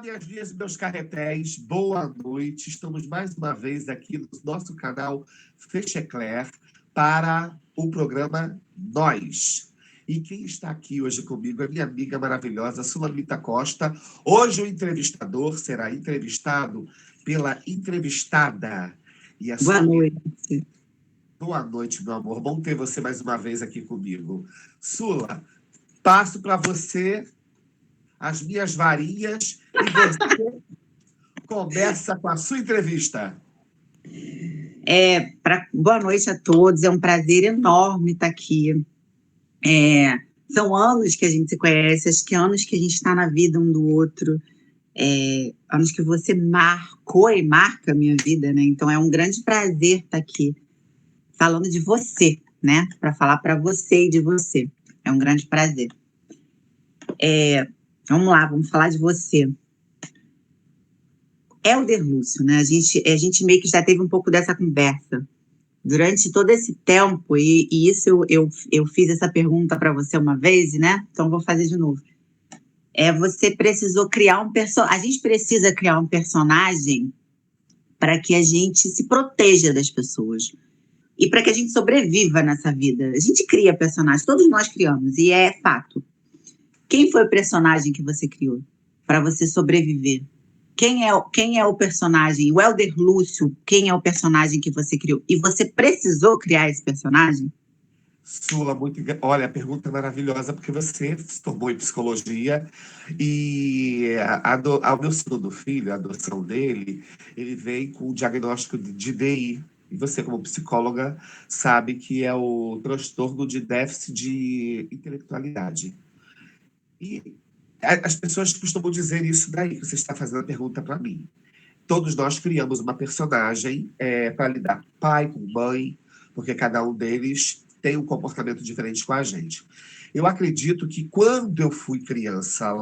minhas linhas e meus carretéis, boa noite. Estamos mais uma vez aqui no nosso canal Fechecler para o programa Nós. E quem está aqui hoje comigo é minha amiga maravilhosa, Sulamita Costa. Hoje o entrevistador será entrevistado pela entrevistada. E a Boa noite. Boa noite, meu amor. Bom ter você mais uma vez aqui comigo. Sula, passo para você as minhas varinhas e você começa com a sua entrevista. Boa noite a todos, é um prazer enorme estar aqui. São anos que a gente se conhece, acho que anos que a gente está na vida um do outro, anos que você marcou e marca a minha vida, né? Então é um grande prazer estar aqui falando de você, né? Para falar para você e de você. É um grande prazer. Vamos lá, vamos falar de você. Hélder Lúcio, né? A gente meio que já teve um pouco dessa conversa. Durante todo esse tempo, e isso eu fiz essa pergunta para você uma vez, né? Então vou fazer de novo. Você precisou criar a gente precisa criar um personagem para que a gente se proteja das pessoas e para que a gente sobreviva nessa vida. A gente cria personagens, todos nós criamos, e é fato. Quem foi o personagem que você criou para você sobreviver? Quem é o personagem? O Hélder Lúcio, quem é o personagem que você criou? E você precisou criar esse personagem? Sula, olha, a pergunta é maravilhosa, porque você se formou em psicologia e ao meu segundo filho, a adoção dele, ele veio com o diagnóstico de DI. E você, como psicóloga, sabe que é o transtorno de déficit de intelectualidade. E as pessoas costumam dizer isso daí, que você está fazendo a pergunta para mim. Todos nós criamos uma personagem para lidar com pai, com mãe, porque cada um deles tem um comportamento diferente com a gente. Eu acredito que quando eu fui criança,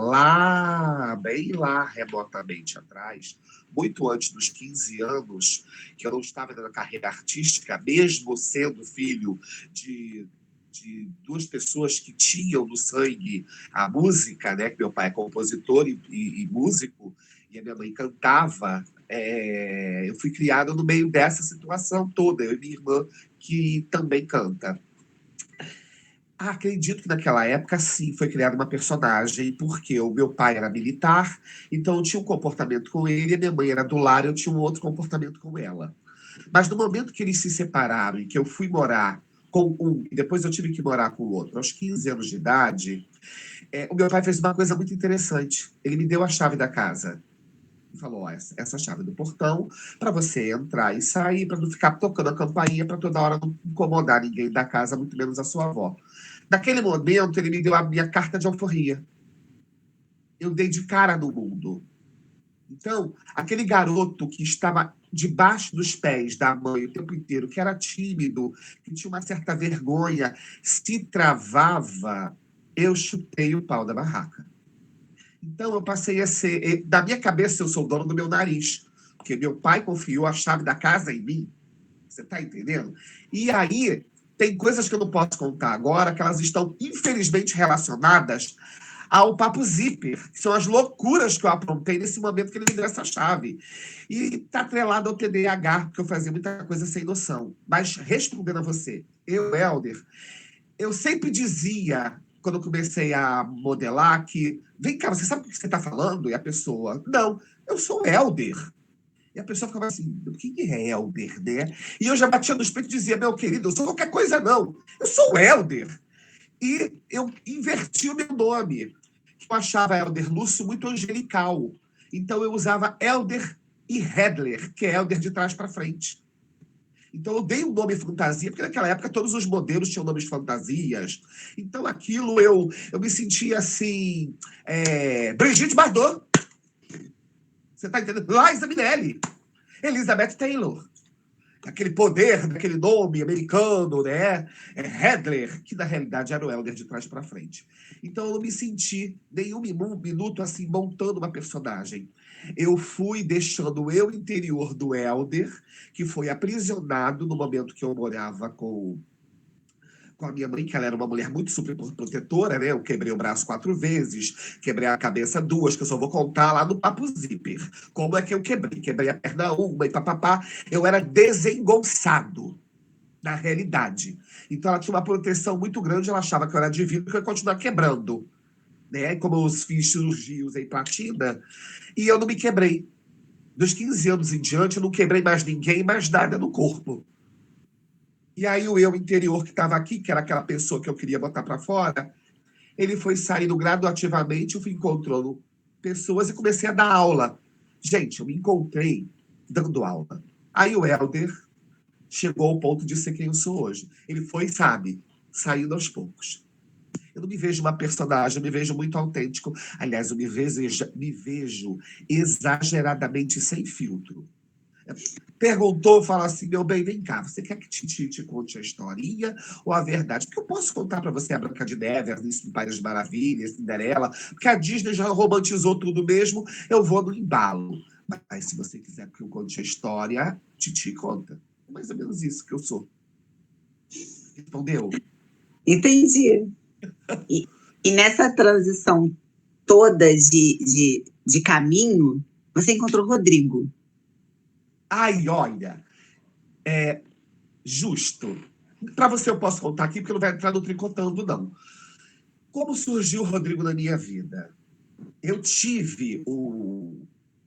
bem lá, remotamente atrás, muito antes dos 15 anos, que eu não estava na carreira artística, mesmo sendo filho de duas pessoas que tinham no sangue a música, né? Que meu pai é compositor e músico, e a minha mãe cantava. Eu fui criado no meio dessa situação toda, eu e minha irmã, que também canta. Acredito que naquela época, sim, foi criada uma personagem, porque o meu pai era militar, então eu tinha um comportamento com ele, a minha mãe era do lar, eu tinha um outro comportamento com ela. Mas no momento que eles se separaram e que eu fui morar com um, e depois eu tive que morar com o outro, aos 15 anos de idade, o meu pai fez uma coisa muito interessante. Ele me deu a chave da casa. E falou: ó, essa chave do portão, para você entrar e sair, para não ficar tocando a campainha, para toda hora não incomodar ninguém da casa, muito menos a sua avó. Naquele momento, ele me deu a minha carta de alforria. Eu dei de cara no mundo. Então, aquele garoto que estava debaixo dos pés da mãe o tempo inteiro, que era tímido, que tinha uma certa vergonha, se travava, eu chutei o pau da barraca. Então, eu passei a ser... Da minha cabeça, eu sou dono do meu nariz, porque meu pai confiou a chave da casa em mim. Você está entendendo? E aí, tem coisas que eu não posso contar agora, que elas estão, infelizmente, relacionadas ao papo zíper, que são as loucuras que eu aprontei nesse momento que ele me deu essa chave. E está atrelado ao TDAH, porque eu fazia muita coisa sem noção. Mas, respondendo a você, Hélder, eu sempre dizia, quando eu comecei a modelar, que, vem cá, você sabe o que você está falando? E a pessoa, não, eu sou Hélder. E a pessoa ficava assim, quem é Hélder, né? E eu já batia no peito e dizia, meu querido, eu sou qualquer coisa não, eu sou Hélder. E eu inverti o meu nome. Eu achava Hélder Lúcio muito angelical. Então eu usava Hélder e Hedler, que é Hélder de trás para frente. Então eu dei um nome fantasia, porque naquela época todos os modelos tinham nomes fantasias. Então aquilo eu me sentia assim, Brigitte Bardot. Você está entendendo? Liza Minnelli. Elizabeth Taylor. Aquele poder daquele nome americano, né? Hedler, que na realidade era o Hélder de trás para frente. Então eu não me senti nenhum minuto assim montando uma personagem. Eu fui deixando o eu interior do Hélder, que foi aprisionado no momento que eu morava com com a minha mãe, que ela era uma mulher muito super protetora, né? Eu quebrei o braço 4 vezes, quebrei a cabeça 2, que eu só vou contar lá no Papo Zíper. Como é que eu quebrei? Quebrei a perna 1 e papapá. Eu era desengonçado, na realidade. Então ela tinha uma proteção muito grande, ela achava que eu era divino, que eu ia continuar quebrando. Né? Como eu fiz cirurgias em platina, e eu não me quebrei. Dos 15 anos em diante, eu não quebrei mais ninguém, mais nada no corpo. E aí o eu interior que estava aqui, que era aquela pessoa que eu queria botar para fora, ele foi saindo gradativamente, eu fui encontrando pessoas e comecei a dar aula. Gente, eu me encontrei dando aula. Aí o Helder chegou ao ponto de ser quem eu sou hoje. Ele foi, sabe, saindo aos poucos. Eu não me vejo uma personagem, eu me vejo muito autêntico. Aliás, eu me vejo exageradamente sem filtro. Perguntou, fala assim, meu bem, vem cá, você quer que te conte a historinha ou a verdade? Porque eu posso contar para você a Branca de Neve, Alice no País das Maravilhas, Cinderela, porque a Disney já romantizou tudo mesmo, eu vou no embalo. Mas se você quiser que eu conte a história, Titi conta. É mais ou menos isso que eu sou. Entendeu? Entendi. E nessa transição toda de caminho, você encontrou o Rodrigo. Ai, olha, justo. Para você eu posso contar aqui, porque não vai entrar no tricotando, não. Como surgiu o Rodrigo na minha vida? Eu tive o...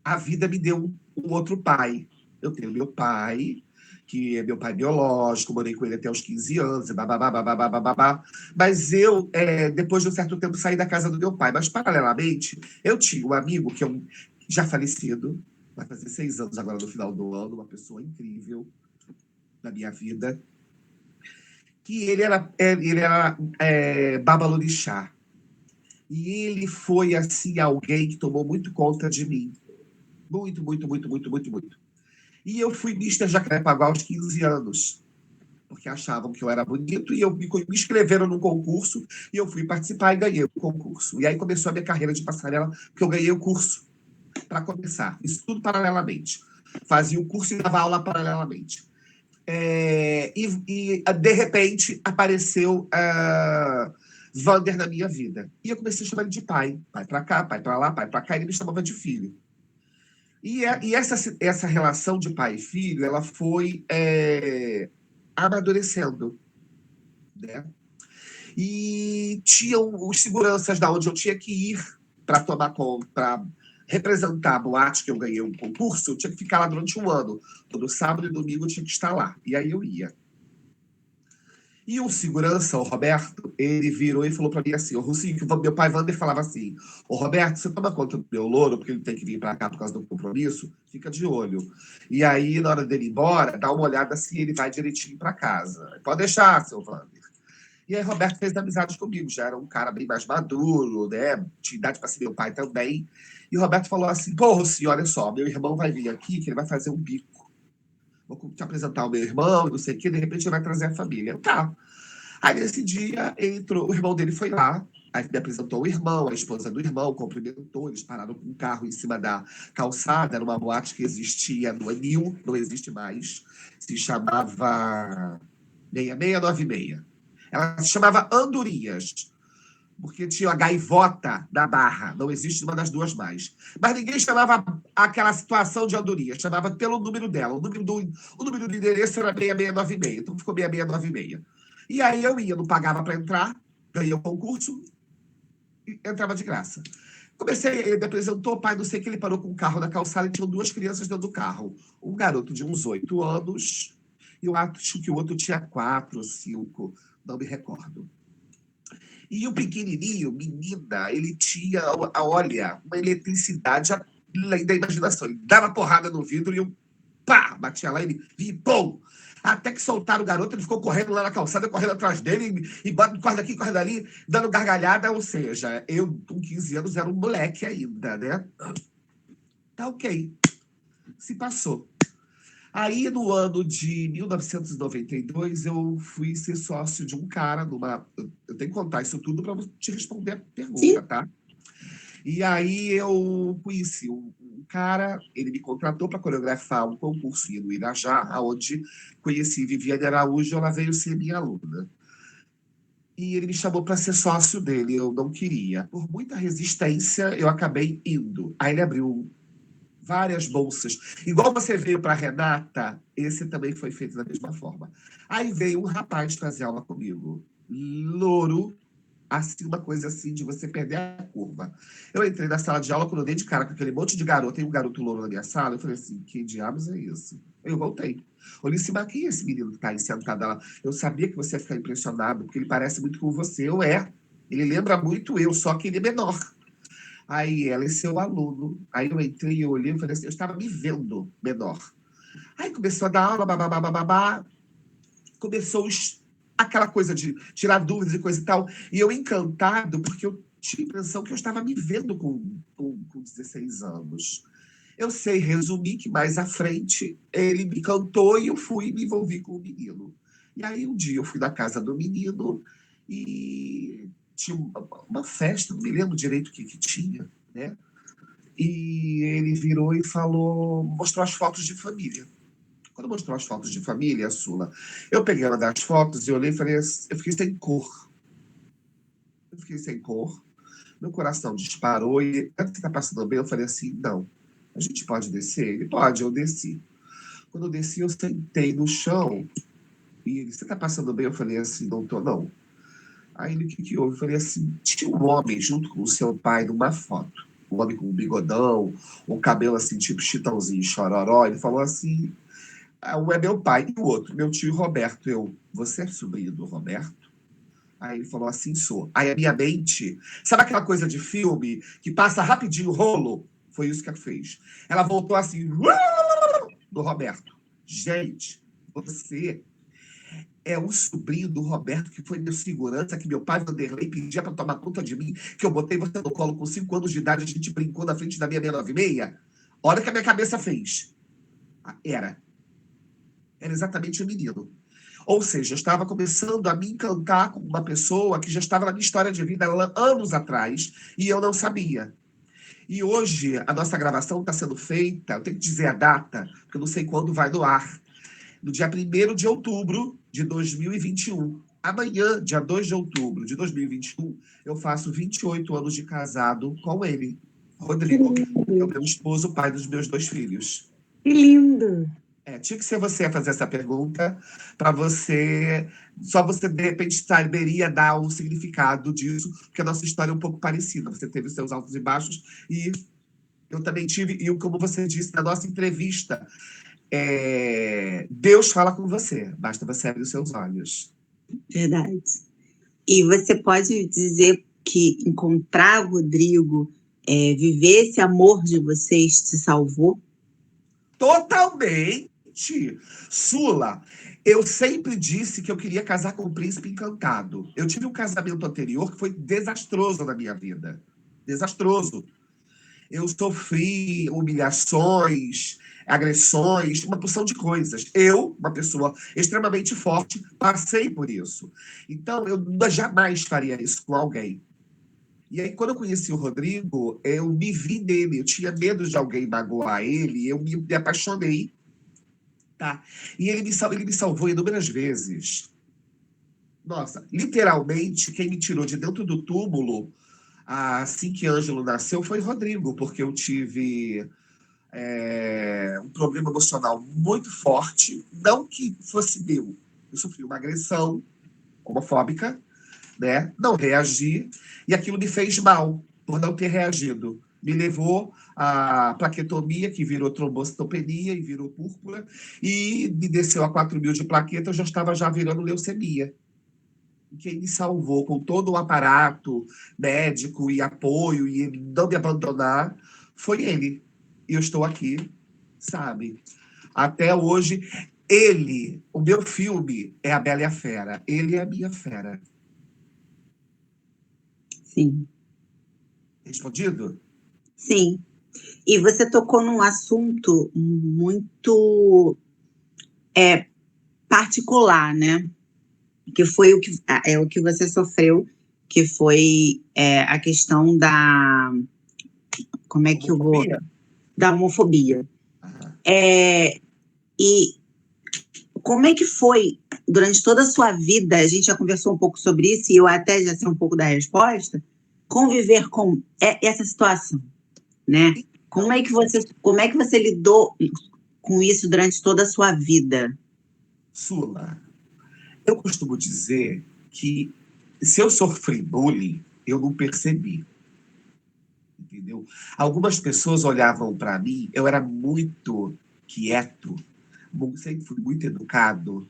A vida me deu um outro pai. Eu tenho meu pai, que é meu pai biológico, morei com ele até os 15 anos, bababá, bababá, bababá. Mas eu, depois de um certo tempo, saí da casa do meu pai. Mas, paralelamente, eu tinha um amigo que eu já falecido, vai fazer 6 anos agora no final do ano, uma pessoa incrível na minha vida, que ele era babalorixá. E ele foi, assim, alguém que tomou muito conta de mim. Muito, muito, muito, muito, muito, muito. E eu fui Mister Jacarepaguá aos 15 anos, porque achavam que eu era bonito, e me inscreveram num concurso, e eu fui participar e ganhei o concurso. E aí começou a minha carreira de passarela, porque eu ganhei o curso para começar. Isso tudo paralelamente. Fazia o curso e dava aula paralelamente. De repente, apareceu Vander na minha vida. E eu comecei a chamar ele de pai. Pai para cá, pai para lá, pai para cá, e ele me chamava de filho. E essa relação de pai e filho, ela foi amadurecendo, né? E tinham os seguranças da onde eu tinha que ir para tomar conta, para representar a boate que eu ganhei um concurso, eu tinha que ficar lá durante um ano. Todo sábado e domingo eu tinha que estar lá. E aí eu ia. E o segurança, o Roberto, ele virou e falou para mim assim, o Rocinho, que meu pai Wander falava assim, ô Roberto, você toma conta do meu louro, porque ele tem que vir para cá por causa do compromisso, fica de olho. E aí, na hora dele ir embora, dá uma olhada se ele vai direitinho para casa. Pode deixar, seu Wander. E aí, Roberto fez amizades comigo, já era um cara bem mais maduro, né? Tinha idade para ser meu pai também. E o Roberto falou assim, pô, Rocinho, olha só, meu irmão vai vir aqui, que ele vai fazer um bico. Vou te apresentar o meu irmão, não sei o quê, de repente ele vai trazer a família. Tá. Aí, nesse dia, entrou, o irmão dele foi lá, aí me apresentou o irmão, a esposa do irmão, cumprimentou, eles pararam com um carro em cima da calçada, era uma boate que existia no Anil, não existe mais, se chamava 6696. Ela se chamava Andorinhas, porque tinha a gaivota da Barra, não existe uma das duas mais. Mas ninguém chamava aquela situação de Andorinhas, chamava pelo número dela. O número do endereço era 6696, então ficou 6696. E aí eu ia, não pagava para entrar, ganhei o concurso e entrava de graça. Comecei, ele me apresentou, pai, não sei o que, ele parou com um carro na calçada e tinham 2 crianças dentro do carro. Um garoto de uns 8 anos e eu acho que o outro tinha 4 ou 5, não me recordo. E o pequenininho, menina, ele tinha, olha, uma eletricidade além da imaginação. Ele dava porrada no vidro e eu, pá, batia lá, ele, e pum! Até que soltaram o garoto, ele ficou correndo lá na calçada, correndo atrás dele, e corre daqui, corre dali, dando gargalhada. Ou seja, eu, com 15 anos, era um moleque ainda, né? Tá ok. Se passou. Aí, no ano de 1992, eu fui ser sócio de um cara numa. Eu tenho que contar isso tudo para te responder a pergunta, Sim. tá? E aí eu conheci um cara, ele me contratou para coreografar um concurso no Irajá, onde conheci Viviane Araújo, ela veio ser minha aluna. e ele me chamou para ser sócio dele. Eu não queria. Por muita resistência, eu acabei indo. Aí ele abriu várias bolsas. Igual você veio para Renata, esse também foi feito da mesma forma. Aí veio um rapaz fazer aula comigo. Louro, assim, uma coisa assim de você perder a curva. Eu entrei na sala de aula, quando eu dei de cara com aquele monte de garoto, tem um garoto louro na minha sala, eu falei assim, que diabos é isso? Eu voltei. Olhei assim, mas quem é esse menino que está aí sentado lá? Eu sabia que você ia ficar impressionado, porque ele parece muito com você. Eu é. Ele lembra muito eu, só que ele é menor. Aí ela é seu aluno. Aí eu entrei, eu olhei e falei assim, eu estava me vendo menor. Aí começou a dar aula, babá, babá, começou aquela coisa de tirar dúvidas e coisa e tal. E eu encantado, porque eu tinha a impressão que eu estava me vendo com 16 anos. Eu sei resumir que mais à frente ele me cantou e eu fui e me envolvi com o menino. E aí um dia eu fui na casa do menino e tinha uma festa, não me lembro direito o que tinha, né? E ele virou e falou, mostrou as fotos de família. Quando mostrou as fotos de família, a Sula, eu peguei uma das fotos e olhei e falei assim, eu fiquei sem cor. Eu fiquei sem cor, meu coração disparou e, você está passando bem? Eu falei assim, não, a gente pode descer? Ele pode, eu desci. Quando eu desci, eu sentei no chão e ele, você está passando bem? Eu falei assim, não tô, não. Aí ele, o que houve? Eu falei assim, tinha um homem junto com o seu pai numa foto. Um homem com um bigodão, um cabelo assim, tipo Chitãozinho, Chororó. Ele falou assim, um é meu pai e o outro, meu tio Roberto. Eu, você é sobrinho do Roberto? Aí ele falou assim, sou. Aí a minha mente, sabe aquela coisa de filme que passa rapidinho o rolo? Foi isso que ela fez. Ela voltou assim, do Roberto. Gente, você é o sobrinho do Roberto, que foi meu segurança, que meu pai, Vanderlei, pedia para tomar conta de mim, que eu botei você no colo com 5 anos de idade, a gente brincou na frente da minha 696. Olha o que a minha cabeça fez. Era. Era exatamente o menino. Ou seja, eu estava começando a me encantar com uma pessoa que já estava na minha história de vida anos atrás e eu não sabia. E hoje a nossa gravação está sendo feita, eu tenho que dizer a data, porque eu não sei quando vai no ar, no dia 1º de outubro de 2021. Amanhã, dia 2 de outubro de 2021, eu faço 28 anos de casado com ele, Rodrigo, que é o meu esposo, pai dos meus 2 filhos. Que lindo! Tinha que ser você a fazer essa pergunta, para você, só você de repente saberia dar o significado disso, porque a nossa história é um pouco parecida. Você teve os seus altos e baixos, e eu também tive, e como você disse na nossa entrevista, Deus fala com você, basta você abrir os seus olhos. Verdade. E você pode dizer que encontrar o Rodrigo, viver esse amor de vocês te salvou? Totalmente. Sula, eu sempre disse que eu queria casar com um príncipe encantado. Eu tive um casamento anterior que foi desastroso na minha vida. Desastroso. Eu sofri humilhações, agressões, uma porção de coisas. Eu, uma pessoa extremamente forte, passei por isso. Então, eu jamais faria isso com alguém. E aí, quando eu conheci o Rodrigo, eu me vi nele. Eu tinha medo de alguém magoar ele, eu me apaixonei. Tá? E ele me salvou inúmeras vezes. Nossa, literalmente, quem me tirou de dentro do túmulo assim que Ângelo nasceu foi Rodrigo, porque eu tive um problema emocional muito forte, não que fosse meu. Eu sofri uma agressão homofóbica, né? Não reagi, e aquilo me fez mal por não ter reagido. Me levou à plaquetomia, que virou trombocitopenia e virou púrpura, e me desceu a 4.000 de plaqueta, eu já estava já virando leucemia. E quem me salvou com todo o aparato médico e apoio e não me abandonar foi ele. E eu estou aqui, sabe? Até hoje, o meu filme é A Bela e a Fera. Ele é a minha fera. Sim. Respondido? Sim. E você tocou num assunto muito particular, né? Que foi o que você sofreu, que foi a questão da... Como é que eu vou... Homofobia? Da homofobia. Ah, E como é que foi durante toda a sua vida, a gente já conversou um pouco sobre isso, e eu até já sei um pouco da resposta, conviver com essa situação, né? Como é que você lidou com isso durante toda a sua vida? Sula, eu costumo dizer que se eu sofri bullying, eu não percebi, entendeu? Algumas pessoas olhavam para mim, eu era muito quieto, sempre fui muito educado,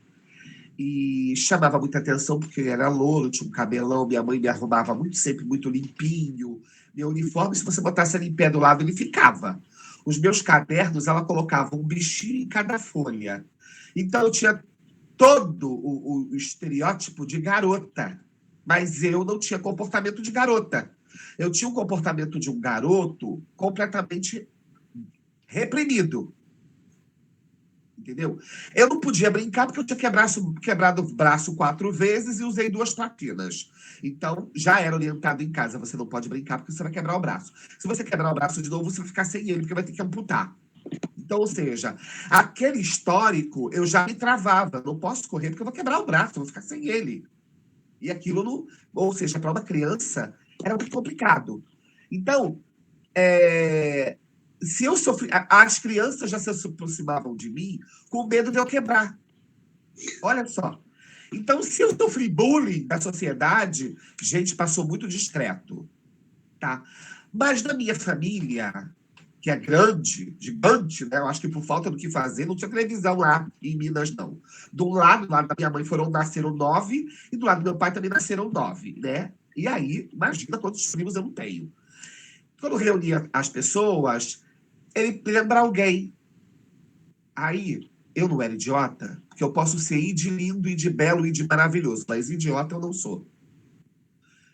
e chamava muita atenção porque ele era louro, tinha um cabelão, minha mãe me arrumava muito, sempre muito limpinho. Meu uniforme, se você botasse ele em pé do lado, ele ficava. Os meus cadernos, ela colocava um bichinho em cada folha. Então, eu tinha todo o estereótipo de garota, mas eu não tinha comportamento de garota. Eu tinha um comportamento de um garoto completamente reprimido. Entendeu? Eu não podia brincar porque eu tinha quebrado o braço 4 vezes e usei 2 platinas. Então, já era orientado em casa, você não pode brincar porque você vai quebrar o braço. Se você quebrar o braço de novo, você vai ficar sem ele, porque vai ter que amputar. Então, ou seja, aquele histórico, eu já me travava. Não posso correr porque eu vou quebrar o braço, eu vou ficar sem ele. E aquilo, não, ou seja, para uma criança, era muito complicado. Então, se eu sofri, as crianças já se aproximavam de mim com medo de eu quebrar. Olha só. Então, se eu sofri bullying da sociedade, gente, passou muito discreto, tá? Mas na minha família, que é grande, gigante, né? Eu acho que por falta do que fazer, não tinha televisão lá em Minas, não. Do lado da minha mãe nasceram 9, e do lado do meu pai também nasceram 9, né? E aí, imagina quantos primos eu não tenho. Quando eu reunia as pessoas, ele lembra alguém. Aí, eu não era idiota, porque eu posso ser e de lindo, e de belo, e de maravilhoso, mas idiota eu não sou.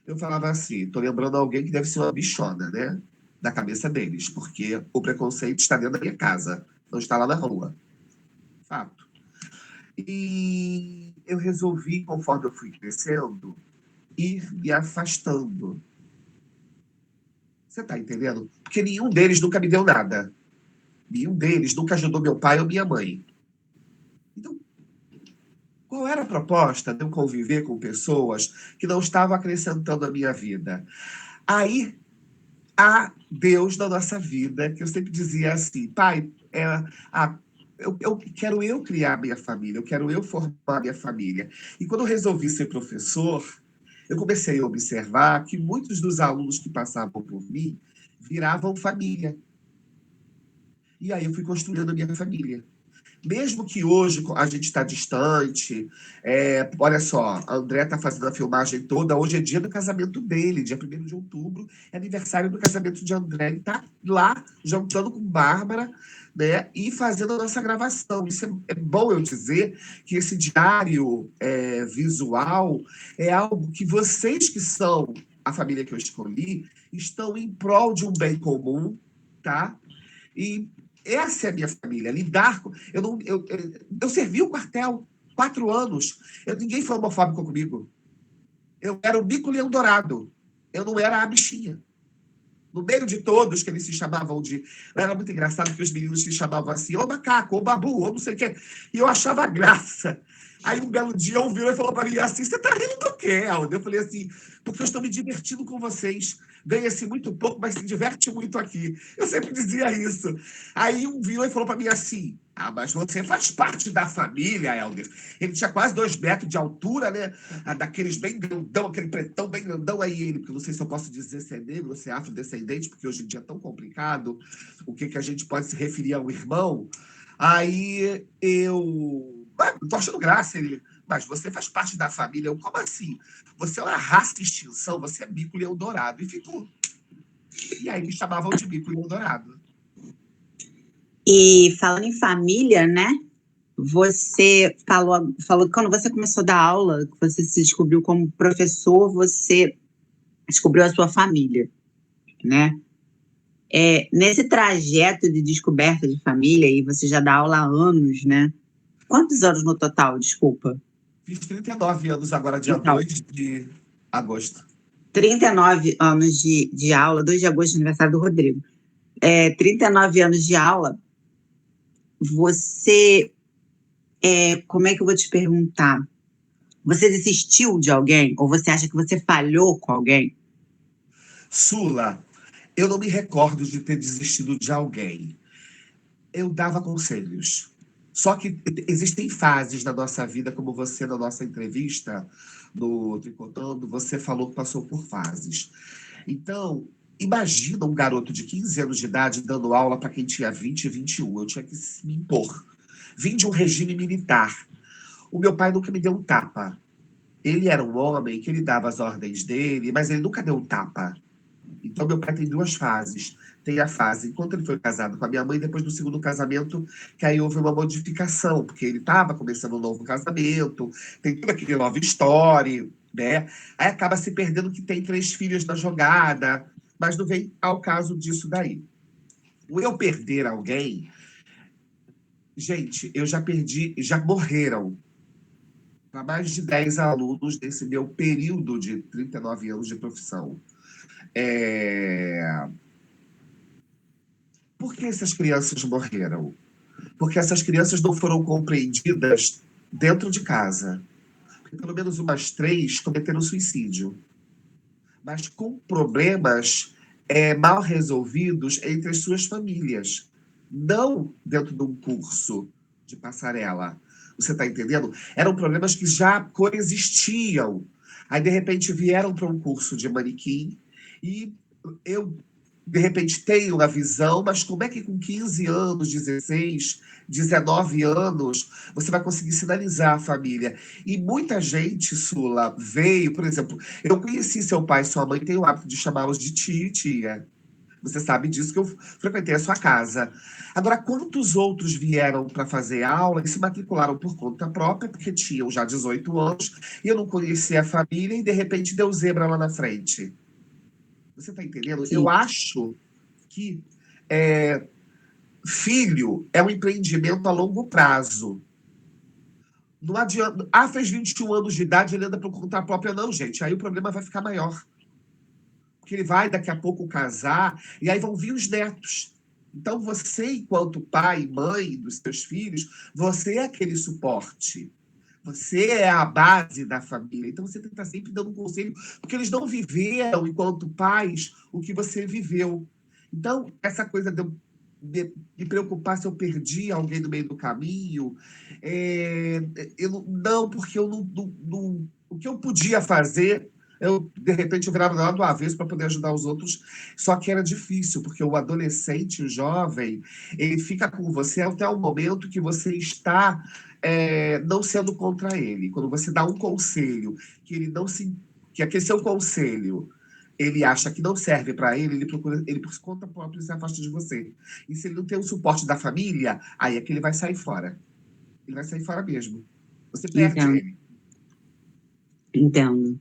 Eu falava assim, tô lembrando alguém que deve ser uma bichona, né? Da cabeça deles, porque o preconceito está dentro da minha casa, não está lá na rua. Fato. E eu resolvi, conforme eu fui crescendo, ir me afastando. Você tá entendendo? Porque nenhum deles nunca me deu nada. Nenhum deles nunca ajudou meu pai ou minha mãe. Então, qual era a proposta de eu conviver com pessoas que não estavam acrescentando a minha vida? Aí, há Deus na nossa vida, que eu sempre dizia assim, pai, eu quero eu criar minha família, eu quero eu formar minha família. E quando eu resolvi ser professor, eu comecei a observar que muitos dos alunos que passavam por mim viravam família. E aí eu fui construindo a minha família. Mesmo que hoje a gente está distante, olha só, a André está fazendo a filmagem toda, hoje é dia do casamento dele, dia 1º de outubro, é aniversário do casamento de André, ele está lá jantando com Bárbara, né, e fazendo a nossa gravação. Isso é bom eu dizer que esse diário visual é algo que vocês que são a família que eu escolhi, estão em prol de um bem comum, tá? E essa é a minha família, lidar com. Eu servi o quartel 4 anos. Ninguém foi homofóbico comigo. Eu era o Mico-Leão Dourado. Eu não era a bichinha. No meio de todos, que eles se chamavam de. Era muito engraçado que os meninos se chamavam assim, ô macaco, ô babu, ou não sei o quê. E eu achava graça. Aí um belo dia um virou e falou para mim assim: você tá rindo do quê, Aldo? Eu falei assim: porque eu estou me divertindo com vocês. Ganha-se muito pouco, mas se diverte muito aqui. Eu sempre dizia isso. Aí um virou e falou para mim assim: ah, mas você faz parte da família, Helder. Ele tinha quase 2 metros de altura, né? Daqueles bem grandão, aquele pretão bem grandão. Aí ele, porque eu não sei se eu posso dizer se é negro ou se é afrodescendente, porque hoje em dia é tão complicado o que a gente pode se referir ao irmão. Aí eu tô achando graça. Ele, mas você faz parte da família. Eu, como assim? Você é uma raça de extinção, você é Mico-Leão Dourado. E ficou. E aí me chamavam de Mico-Leão Dourado. E falando em família, né? Você falou que quando você começou a dar aula, que você se descobriu como professor, você descobriu a sua família, né? Nesse trajeto de descoberta de família, e você já dá aula há anos, né? Quantos anos no total, desculpa? Fiz 39 anos agora, dia Então, 2 de agosto. 39 anos de aula, 2 de agosto, aniversário do Rodrigo. 39 anos de aula, você como é que eu vou te perguntar? Você desistiu de alguém? Ou você acha que você falhou com alguém? Sula, eu não me recordo de ter desistido de alguém. Eu dava conselhos. Só que existem fases na nossa vida, como você na nossa entrevista no Tricotando, você falou que passou por fases. Então, imagina um garoto de 15 anos de idade dando aula para quem tinha 20 e 21. Eu tinha que me impor. Vim de um regime militar. O meu pai nunca me deu um tapa. Ele era um homem que ele dava as ordens dele, mas ele nunca deu um tapa. Então, meu pai tem duas fases. Tem a fase enquanto ele foi casado com a minha mãe, depois do segundo casamento, que aí houve uma modificação, porque ele estava começando um novo casamento, tem toda aquele love story, né? Aí acaba se perdendo que tem 3 filhos na jogada, mas não vem ao caso disso daí. O eu perder alguém, gente, eu já perdi, já morreram para mais de 10 alunos nesse meu período de 39 anos de profissão. É... Por que essas crianças morreram? Porque essas crianças não foram compreendidas dentro de casa. Pelo menos umas 3 cometeram suicídio, mas com problemas mal resolvidos entre as suas famílias, não dentro de um curso de passarela. Você está entendendo? Eram problemas que já coexistiam. Aí, de repente, vieram para um curso de manequim e eu de repente tem uma visão, mas como é que com 15 anos, 16, 19 anos, você vai conseguir sinalizar a família? E muita gente, Sula, veio, por exemplo, eu conheci seu pai e sua mãe, tenho o hábito de chamá-los de tio e tia. Você sabe disso que eu frequentei a sua casa. Agora, quantos outros vieram para fazer aula e se matricularam por conta própria, porque tinham já 18 anos, e eu não conhecia a família, e de repente deu zebra lá na frente? Você está entendendo? Eu Sim, acho que é, filho é um empreendimento a longo prazo. Não adianta. Ah, fez 21 anos de idade, ele anda por conta própria, não, gente. Aí o problema vai ficar maior. Porque ele vai daqui a pouco casar, e aí vão vir os netos. Então, você, enquanto pai e mãe dos seus filhos, você é aquele suporte. Você é a base da família. Então, você tem que estar sempre dando um conselho, porque eles não viveram, enquanto pais, o que você viveu. Então, essa coisa de eu me preocupar se eu perdi alguém no meio do caminho, é, eu não, porque eu não, o que eu podia fazer, eu, de repente, eu virava lá do avesso para poder ajudar os outros, só que era difícil, porque o adolescente, o jovem, ele fica com você até o momento que você está não sendo contra ele. Quando você dá um conselho que ele não se. Que aquele seu conselho ele acha que não serve para ele, ele procura, ele por conta própria se afasta de você. E se ele não tem o suporte da família, aí é que ele vai sair fora. Ele vai sair fora mesmo. Você perde entendo, ele. entendo.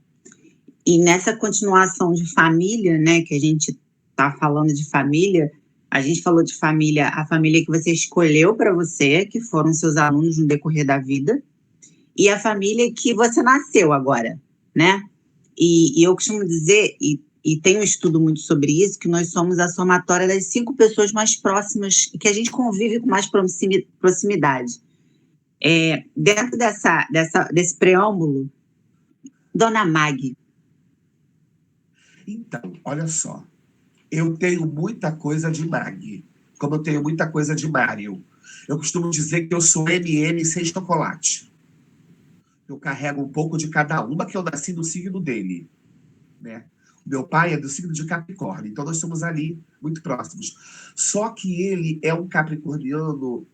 E nessa continuação de família, né, que a gente está falando de família, a gente falou de família, a família que você escolheu para você, que foram seus alunos no decorrer da vida, e a família que você nasceu agora, né? E eu costumo dizer, e tenho um estudo muito sobre isso, que nós somos a somatória das 5 pessoas mais próximas, que a gente convive com mais proximidade. Dentro desse preâmbulo, Dona Mag, Então, olha só. Eu tenho muita coisa de Mag, como eu tenho muita coisa de Mário. Eu costumo dizer que eu sou MM sem chocolate. Eu carrego um pouco de cada uma, que eu nasci no signo dele, né? Meu pai é do signo de Capricórnio, então nós somos ali muito próximos. Só que ele é um capricorniano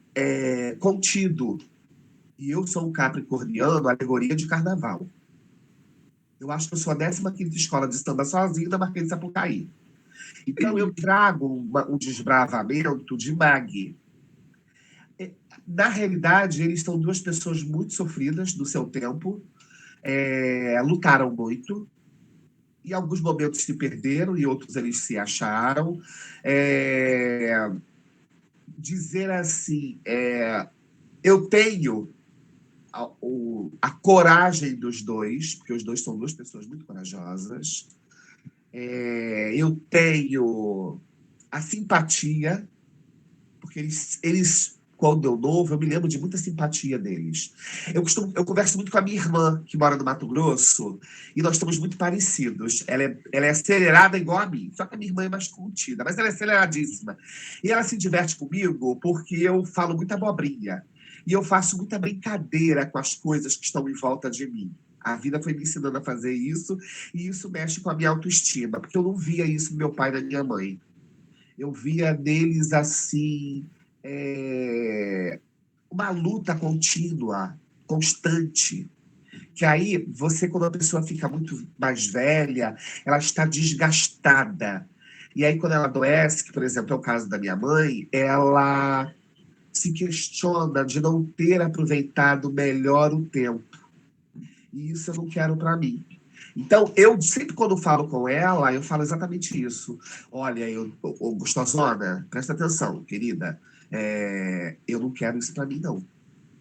contido, e eu sou um capricorniano, alegoria de carnaval. Eu acho que eu sou a 15ª escola de samba sozinho da Marquês de Sapucaí. Então eu trago um desbravamento de Mag. Na realidade, eles são duas pessoas muito sofridas do seu tempo, lutaram muito, em alguns momentos se perderam, e outros eles se acharam. É, dizer assim, eu tenho a coragem dos dois, porque os dois são duas pessoas muito corajosas. Eu tenho a simpatia, porque eles quando eu novo, eu me lembro de muita simpatia deles. Eu converso muito com a minha irmã, que mora no Mato Grosso, e nós estamos muito parecidos. Ela é acelerada igual a mim, só que a minha irmã é mais contida, mas ela é aceleradíssima. E ela se diverte comigo porque eu falo muita abobrinha. E eu faço muita brincadeira com as coisas que estão em volta de mim. A vida foi me ensinando a fazer isso, e isso mexe com a minha autoestima, porque eu não via isso no meu pai e na minha mãe. Eu via neles assim, uma luta contínua, constante. Que aí, você, quando a pessoa fica muito mais velha, ela está desgastada. E aí, quando ela adoece, que, por exemplo, é o caso da minha mãe, ela se questiona de não ter aproveitado melhor o tempo. E isso eu não quero para mim. Então, eu sempre quando falo com ela, eu falo exatamente isso. Olha, gostosona, presta atenção, querida. Eu não quero isso para mim, não.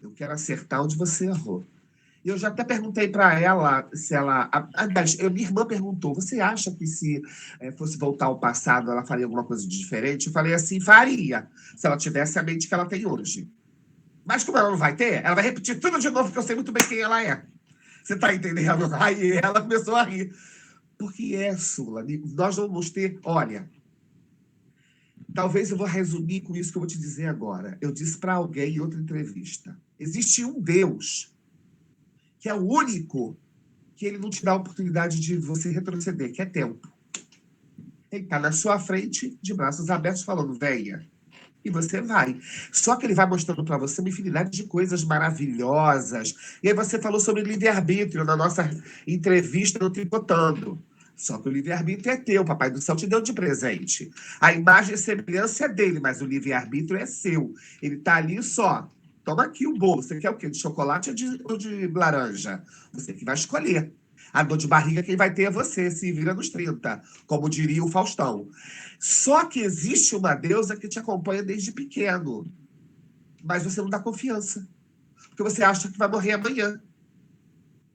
Eu quero acertar onde você errou. E eu já até perguntei para ela se ela. Aliás, minha irmã perguntou: você acha que se fosse voltar ao passado, ela faria alguma coisa de diferente? Eu falei assim: faria, se ela tivesse a mente que ela tem hoje. Mas como ela não vai ter, ela vai repetir tudo de novo, porque eu sei muito bem quem ela é. Você está entendendo? Aí ela começou a rir. Porque Sula, nós vamos ter. Olha, talvez eu vou resumir com isso que eu vou te dizer agora. Eu disse para alguém em outra entrevista: existe um Deus que é o único que ele não te dá a oportunidade de você retroceder, que é tempo. Ele está na sua frente, de braços abertos, falando: venha. E você vai. Só que ele vai mostrando para você uma infinidade de coisas maravilhosas. E aí você falou sobre livre-arbítrio na nossa entrevista no Tricotando. Só que o livre-arbítrio é teu, o Papai do Céu te deu de presente. A imagem e semelhança é dele, mas o livre-arbítrio é seu. Ele está ali só. Toma aqui o bolo. Você quer o quê? De chocolate ou de laranja? Você que vai escolher. A dor de barriga quem vai ter é você, se vira nos 30, como diria o Faustão. Só que existe uma deusa que te acompanha desde pequeno, mas você não dá confiança, porque você acha que vai morrer amanhã.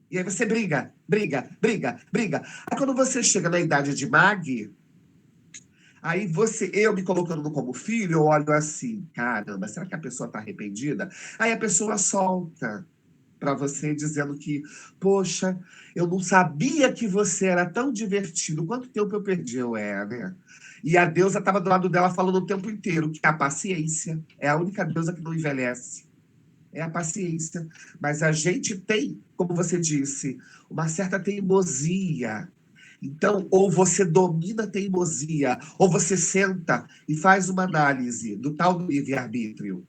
E aí você briga, briga, briga, briga. Aí quando você chega na idade de Mag, aí eu me colocando como filho, eu olho assim: caramba, será que a pessoa está arrependida? Aí a pessoa solta para você dizendo que, poxa, eu não sabia que você era tão divertido. Quanto tempo eu perdi, né? E a deusa estava do lado dela falando o tempo inteiro que a paciência é a única deusa que não envelhece. É a paciência. Mas a gente tem, como você disse, uma certa teimosia. Então, ou você domina a teimosia, ou você senta e faz uma análise do tal do livre-arbítrio.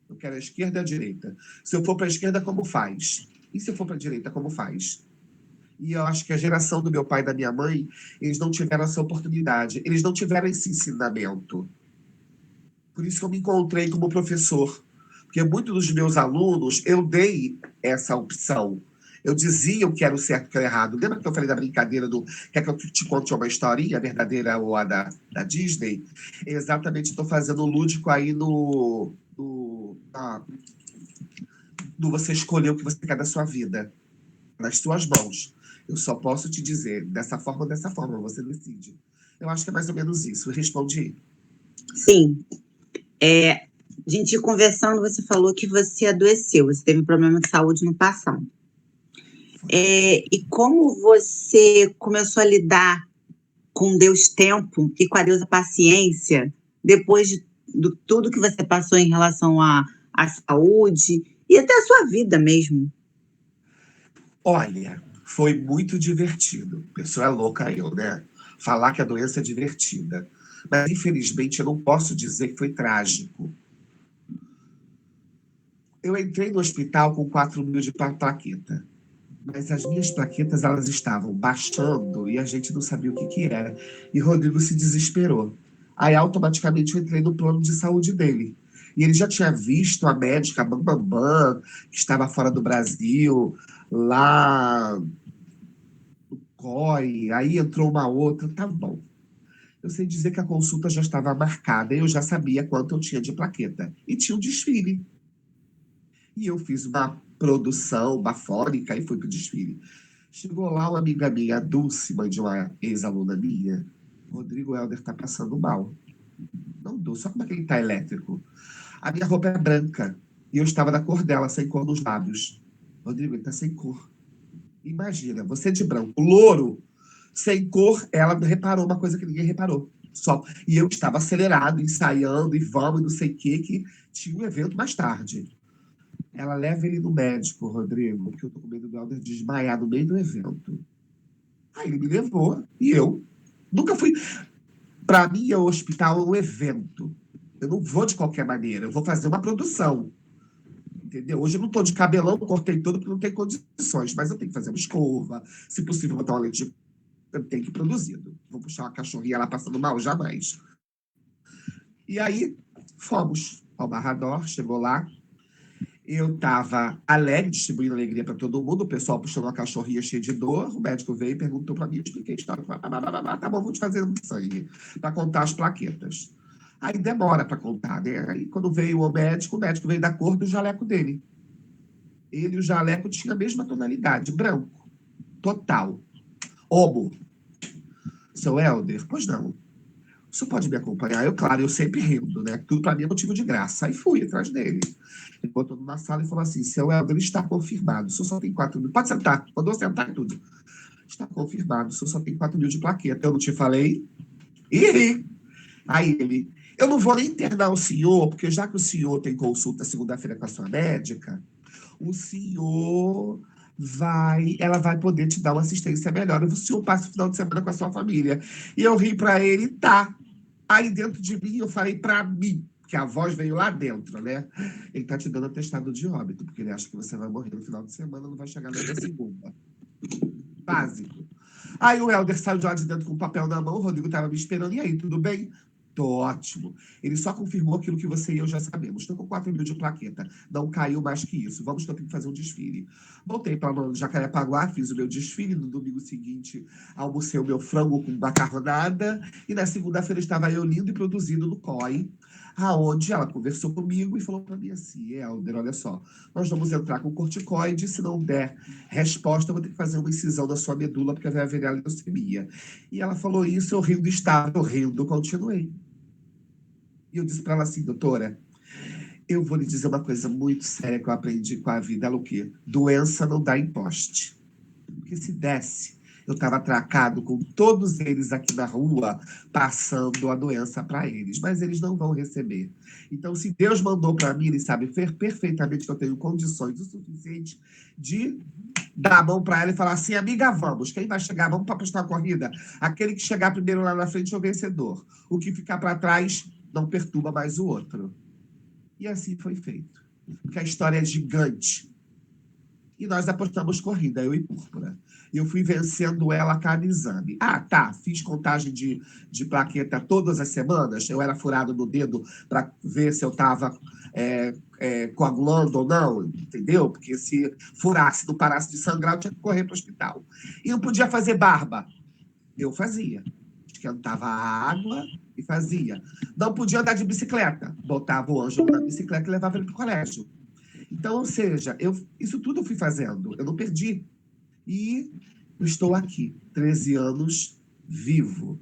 Eu quero a esquerda e a direita. Se eu for para a esquerda, como faz? E se eu for para a direita, como faz? E eu acho que a geração do meu pai e da minha mãe, eles não tiveram essa oportunidade, eles não tiveram esse ensinamento. Por isso que eu me encontrei como professor. Porque muitos dos meus alunos, eu dei essa opção. Eu dizia o que era o certo e o que era o errado. Lembra que eu falei da brincadeira do quer que eu te conte uma historinha, a verdadeira ou a da Disney? Exatamente, estou fazendo o lúdico aí no você escolher o que você quer da sua vida, nas suas mãos. Eu só posso te dizer dessa forma ou dessa forma, você decide. Eu acho que é mais ou menos isso. Eu respondi. Sim. A gente conversando, você falou que você adoeceu, você teve problema de saúde no passado. E como você começou a lidar com Deus tempo e com a deusa paciência, depois de tudo que você passou em relação à saúde e até a sua vida mesmo? Olha, foi muito divertido. Pessoa é louca eu, né? Falar que a doença é divertida. Mas, infelizmente, eu não posso dizer que foi trágico. Eu entrei no hospital com 4.000 de plaqueta. Mas as minhas plaquetas, elas estavam baixando e a gente não sabia o que era. E Rodrigo se desesperou. Aí, automaticamente, eu entrei no plano de saúde dele. E ele já tinha visto a médica Bambambam, que estava fora do Brasil, lá no COI. Aí entrou uma outra. Tá bom. Eu sei dizer que a consulta já estava marcada e eu já sabia quanto eu tinha de plaqueta. E tinha um desfile. E eu fiz uma produção bafônica e fui pro desfile. Chegou lá uma amiga minha, a Dulce, mãe de uma ex-aluna minha. Rodrigo Helder tá passando mal. Não, Dulce, só como é que ele tá elétrico? A minha roupa é branca. E eu estava da cor dela, sem cor nos lábios. Rodrigo, ele tá sem cor. Imagina, você de branco, louro, sem cor, ela reparou uma coisa que ninguém reparou. Só. E eu estava acelerado, ensaiando, e vamos, e não sei o que tinha um evento mais tarde. Ela leva ele no médico, Rodrigo, porque eu tô com medo do Helder desmaiar no meio do evento. Aí ele me levou, e eu nunca fui. Para mim, o hospital é um evento. Eu não vou de qualquer maneira, eu vou fazer uma produção. Entendeu? Hoje eu não estou de cabelão, cortei todo porque não tem condições, mas eu tenho que fazer uma escova, se possível, botar uma lente de... Eu tenho que ir produzido. Vou puxar uma cachorrinha lá passando mal, jamais. E aí, fomos ao Barrador, chegou lá. Eu estava alegre, distribuindo alegria para todo mundo, o pessoal puxando uma cachorrinha cheia de dor. O médico veio e perguntou para mim, eu expliquei a história. Tá bom, vou te fazer um sangue para contar as plaquetas. Aí demora para contar, né? Aí quando veio o médico veio da cor do jaleco dele. Ele e o jaleco tinham a mesma tonalidade, branco, total. Homo. Seu Helder? Pois não. O senhor pode me acompanhar? Eu, claro, eu sempre rindo, né? Tudo para mim é motivo de graça. Aí fui atrás dele. Ele botou numa sala e falou assim: seu Helder, está confirmado. O senhor só tem 4 mil. Pode sentar. Mandou sentar e tudo. Está confirmado. O senhor só tem 4 mil de plaqueta. Eu não te falei? E ri. Aí ele: eu não vou nem internar o senhor, porque já que o senhor tem consulta segunda-feira com a sua médica, o senhor ela vai poder te dar uma assistência melhor. O senhor passa o final de semana com a sua família. E eu ri para ele, tá. Aí dentro de mim eu falei para mim, que a voz veio lá dentro, né? Ele tá te dando atestado de óbito, porque ele acha que você vai morrer no final de semana, não vai chegar nem na segunda. Básico. Aí o Helder saiu de lá de dentro com o papel na mão, o Rodrigo estava me esperando. E aí, tudo bem? Tô ótimo. Ele só confirmou aquilo que você e eu já sabemos. Estou com 4 mil de plaqueta. Não caiu mais que isso. Vamos que eu tenho que fazer um desfile. Voltei para o Jacarepaguá, fiz o meu desfile. No domingo seguinte, almocei o meu frango com macarronada. E na segunda-feira estava eu lindo e produzido no COI, aonde ela conversou comigo e falou para mim assim: Helder, olha só, nós vamos entrar com corticoide. Se não der resposta, eu vou ter que fazer uma incisão na sua medula, porque vai haver leucemia. E ela falou isso, eu rindo estava, eu rindo, continuei. E eu disse para ela assim: doutora, eu vou lhe dizer uma coisa muito séria que eu aprendi com a vida. Ela o quê? Doença não dá imposte. Porque se desse, eu estava atracado com todos eles aqui na rua, passando a doença para eles. Mas eles não vão receber. Então, se Deus mandou para mim, ele sabe perfeitamente que eu tenho condições o suficiente de dar a mão para ela e falar assim: amiga, vamos. Quem vai chegar? Vamos para postar a corrida? Aquele que chegar primeiro lá na frente é o vencedor. O que ficar para trás não perturba mais o outro. E assim foi feito. Porque a história é gigante. E nós apostamos corrida, eu e Púrpura. Eu fui vencendo ela a cada exame. Ah, tá, fiz contagem de plaqueta todas as semanas. Eu era furado no dedo para ver se eu estava coagulando ou não, entendeu? Porque se furasse, não parasse de sangrar, eu tinha que correr para o hospital. E não podia fazer barba. Eu fazia. Esquentava a água e fazia. Não podia andar de bicicleta. Botava o Ângelo na bicicleta e levava ele para o colégio. Então, ou seja, isso tudo eu fui fazendo, eu não perdi. E eu estou aqui, 13 anos, vivo.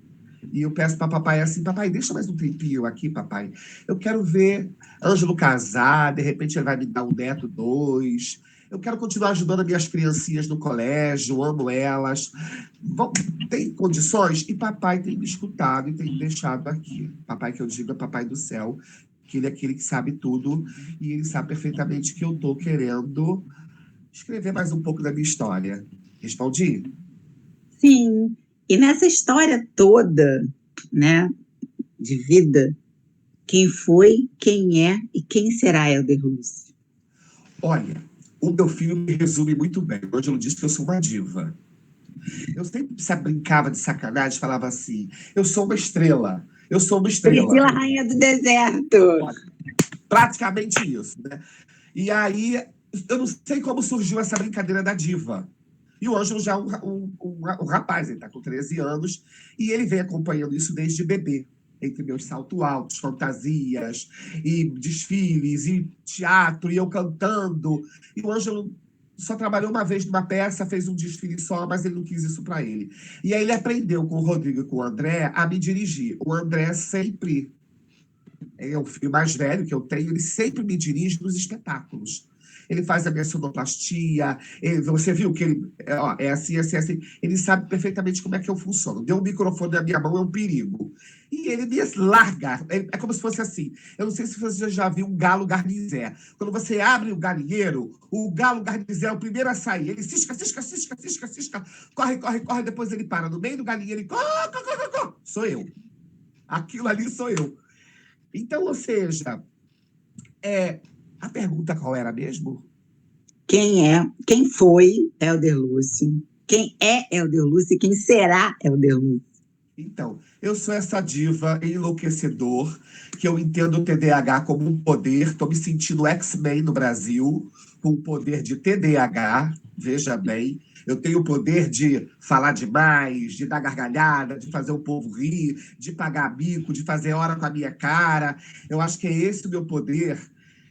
E eu peço para papai assim: papai, deixa mais um tempinho aqui, papai. Eu quero ver Ângelo casar, de repente ele vai me dar um neto, 2. Eu quero continuar ajudando as minhas criancinhas no colégio, amo elas. Tem condições? E papai tem me escutado e tem me deixado aqui. Papai, que eu digo, é papai do céu, que ele é aquele que sabe tudo, e ele sabe perfeitamente que eu estou querendo escrever mais um pouco da minha história. Respondi? Sim. E nessa história toda, né, de vida, quem foi, quem é e quem será Helder Lúcio? Olha, o meu filho me resume muito bem. O Ângelo disse que eu sou uma diva. Eu sempre brincava de sacanagem, falava assim: eu sou uma estrela. Eu sou uma estrela. Priscila, rainha do deserto. Praticamente isso, né? E aí, eu não sei como surgiu essa brincadeira da diva. E o Ângelo já é um rapaz, ele está com 13 anos, e ele vem acompanhando isso desde bebê, entre meus saltos altos, fantasias, e desfiles, e teatro, e eu cantando. E o Ângelo só trabalhou uma vez numa peça, fez um desfile só, mas ele não quis isso para ele. E aí ele aprendeu com o Rodrigo e com o André a me dirigir. O André sempre é o filho mais velho que eu tenho, ele sempre me dirige nos espetáculos. Ele faz a minha sonoplastia, você viu que ele é assim, assim, assim. Ele sabe perfeitamente como é que eu funciono. Deu um microfone na minha mão, é um perigo. E ele me larga, é como se fosse assim. Eu não sei se você já viu um galo garnizé. Quando você abre o galinheiro, o galo garnizé é o primeiro a sair. Ele cisca, cisca, cisca, cisca, cisca, corre, corre, corre, depois ele para no meio do galinheiro e corre, corre, corre, corre. Sou eu. Aquilo ali sou eu. Então, ou seja, a pergunta qual era mesmo? Quem foi Helder Lúcio? Quem é Helder Lúcio e quem será Helder Lúcio? Então, eu sou essa diva enlouquecedor, que eu entendo o TDAH como um poder. Estou me sentindo X-Men no Brasil, com o poder de TDAH, veja bem. Eu tenho o poder de falar demais, de dar gargalhada, de fazer o povo rir, de pagar bico, de fazer hora com a minha cara. Eu acho que é esse o meu poder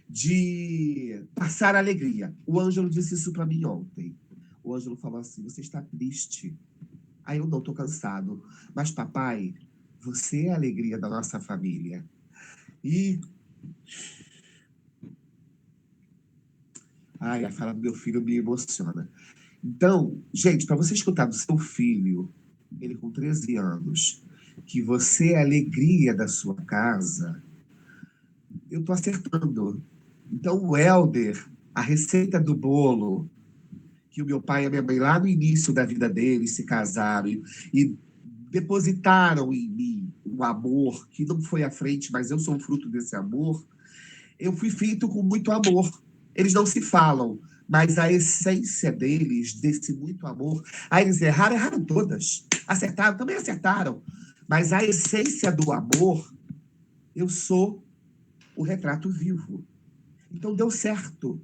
de passar alegria. O Ângelo disse isso para mim ontem. O Ângelo falou assim: você está triste. Aí eu não, estou cansado. Mas, papai, você é a alegria da nossa família. E. Ai, a fala do meu filho me emociona. Então, gente, para você escutar do seu filho, ele com 13 anos, que você é a alegria da sua casa, eu estou acertando. Então, o Helder, a receita do bolo, que o meu pai e a minha mãe, lá no início da vida deles, se casaram e depositaram em mim um amor que não foi à frente, mas eu sou fruto desse amor. Eu fui feito com muito amor. Eles não se falam, mas a essência deles, desse muito amor, aí eles erraram, erraram todas. Acertaram, também acertaram. Mas a essência do amor, eu sou o retrato vivo. Então deu certo.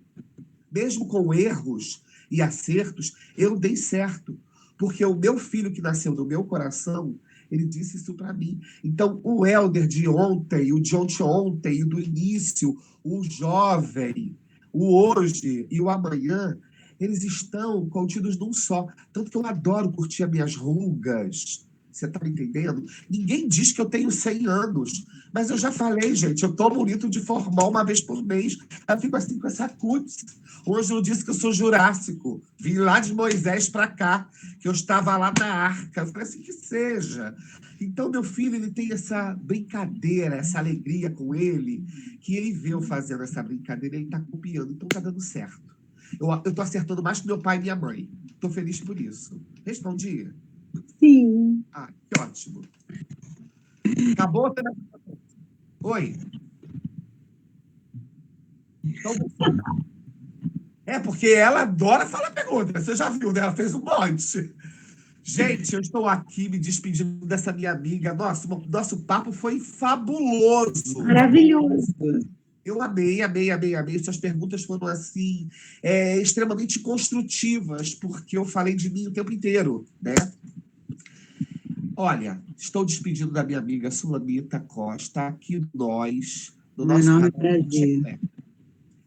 Mesmo com erros e acertos, eu dei certo. Porque o meu filho que nasceu do meu coração, ele disse isso para mim. Então, o Helder de ontem, o de ontem, o do início, o jovem, o hoje e o amanhã, eles estão contidos num só. Tanto que eu adoro curtir as minhas rugas. Você está me entendendo? Ninguém diz que eu tenho 100 anos. Mas eu já falei, gente, eu tomo um litro de Formol uma vez por mês. Eu fico assim com essa cutis. Hoje eu disse que eu sou jurássico. Vim lá de Moisés para cá, que eu estava lá na arca. Eu falei assim, que seja. Então, meu filho, ele tem essa brincadeira, essa alegria com ele, que ele vê eu fazendo essa brincadeira, ele está copiando. Então, está dando certo. Eu estou acertando mais que meu pai e minha mãe. Estou feliz por isso. Respondi? Sim. Ah, que ótimo. Acabou? Oi. Então, porque ela adora falar pergunta. Você já viu, né? Ela fez um monte. Gente, eu estou aqui me despedindo dessa minha amiga. Nossa, nosso papo foi fabuloso. Maravilhoso. Eu amei, amei, amei, amei. Suas perguntas foram, assim, extremamente construtivas, porque eu falei de mim o tempo inteiro, né? Olha, estou despedindo da minha amiga Sulamita Costa, aqui nós, no Um nosso enorme canal. prazer.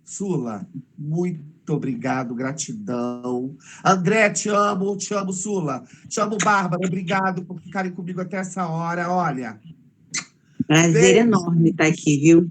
Sula, muito obrigado, gratidão. André, te amo, Sula. Te amo, Bárbara, obrigado por ficarem comigo até essa hora. Olha, Prazer beijo. enorme estar aqui, viu?